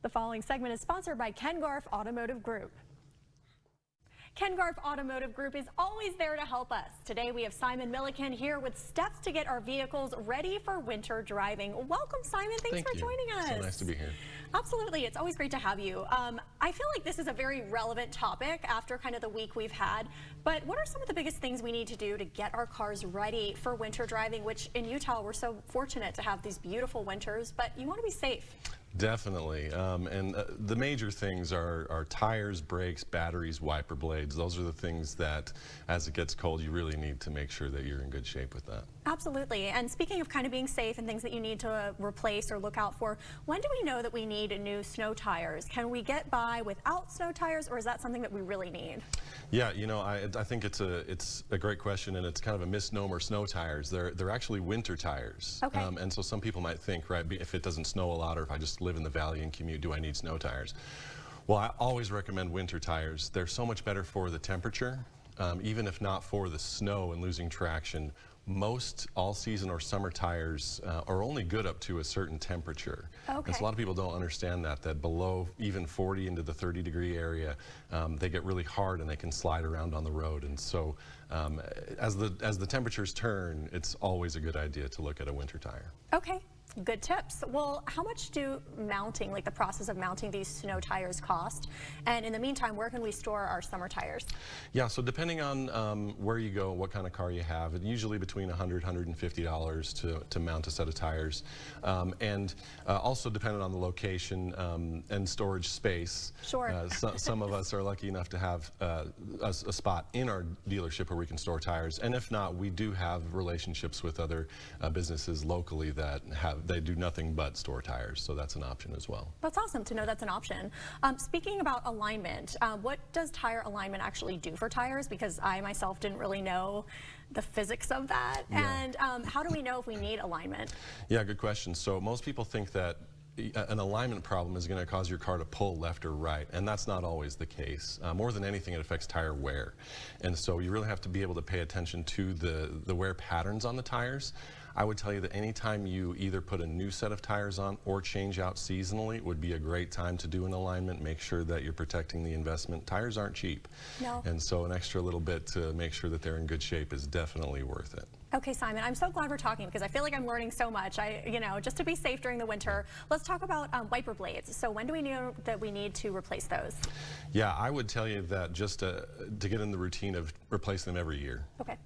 The following segment is sponsored by Ken Garff Automotive Group. Ken Garff Automotive Group is always there to help us. Today we have Simon Milliken here with steps to get our vehicles ready for winter driving. Welcome, Simon. Thanks for joining us. So nice to be here. Absolutely. It's always great to have you. I feel like this is a very relevant topic after kind of the week we've had, but what are some of the biggest things we need to do to get our cars ready for winter driving, which in Utah we're so fortunate to have these beautiful winters, but you want to be safe. Definitely, and the major things are tires, brakes, batteries, wiper blades. Those are the things that, as it gets cold, you really need to make sure that you're in good shape with that. Absolutely, and speaking of kind of being safe and things that you need to replace or look out for, when do we know that we need new snow tires? Can we get by without snow tires, or is that something that we really need? Yeah, you know, I think it's a great question, and it's kind of a misnomer. Snow tires, they're actually winter tires. Okay. And so some people might think, right, if it doesn't snow a lot, or if I just live in the valley and commute, do I need snow tires? Well, I always recommend winter tires. They're so much better for the temperature, even if not for the snow and losing traction. Most all-season or summer tires are only good up to a certain temperature. Okay. And so a lot of people don't understand that below even 40 into the 30-degree area, they get really hard and they can slide around on the road. And so as the temperatures turn, it's always a good idea to look at a winter tire. Okay. Good tips. Well, how much do mounting, like the process of mounting these snow tires, cost? And in the meantime, where can we store our summer tires? Yeah, so depending on where you go, what kind of car you have, it's usually between $100, $150 to mount a set of tires. And also depending on the location and storage space. Sure. Some of us are lucky enough to have a spot in our dealership where we can store tires. And if not, we do have relationships with other businesses locally that they do nothing but store tires, so that's an option as well. That's awesome to know that's an option. Speaking about alignment, what does tire alignment actually do for tires? Because I myself didn't really know the physics of that. Yeah. And how do we know if we need alignment? Yeah, good question. So most people think that an alignment problem is going to cause your car to pull left or right, and that's not always the case. More than anything, it affects tire wear. And so you really have to be able to pay attention to the wear patterns on the tires. I would tell you that anytime you either put a new set of tires on or change out seasonally would be a great time to do an alignment. Make sure that you're protecting the investment. Tires aren't cheap. No. And so an extra little bit to make sure that they're in good shape is definitely worth it. Okay, Simon, I'm so glad we're talking because I feel like I'm learning so much. Just to be safe during the winter, let's talk about wiper blades. So when do we know that we need to replace those? Yeah, I would tell you that just to get in the routine of replacing them every year. Okay.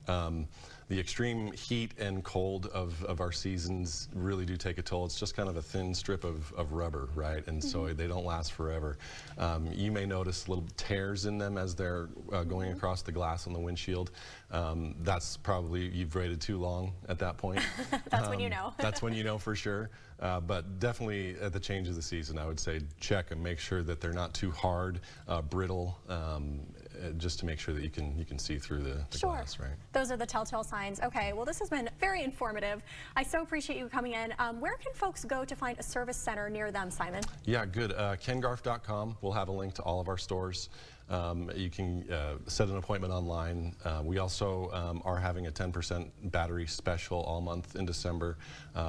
The extreme heat and cold of our seasons really do take a toll. It's just kind of a thin strip of rubber, right? And so they don't last forever. You may notice little tears in them as they're going across the glass on the windshield. That's probably you've waited too long at that point. That's when you know. That's when you know for sure. But definitely at the change of the season, I would say check and make sure that they're not too hard, brittle, just to make sure that you can see through the glass, right? Those are the telltale signs. Okay, well this has been very informative. I so appreciate you coming in. Where can folks go to find a service center near them, Simon? Yeah, good. KenGarff.com. We'll have a link to all of our stores. You can set an appointment online. We also are having a 10% battery special all month in December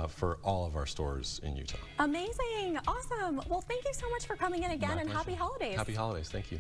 for all of our stores in Utah. Amazing. Awesome. Well, thank you so much for coming in again, and happy holidays. Happy holidays. Thank you.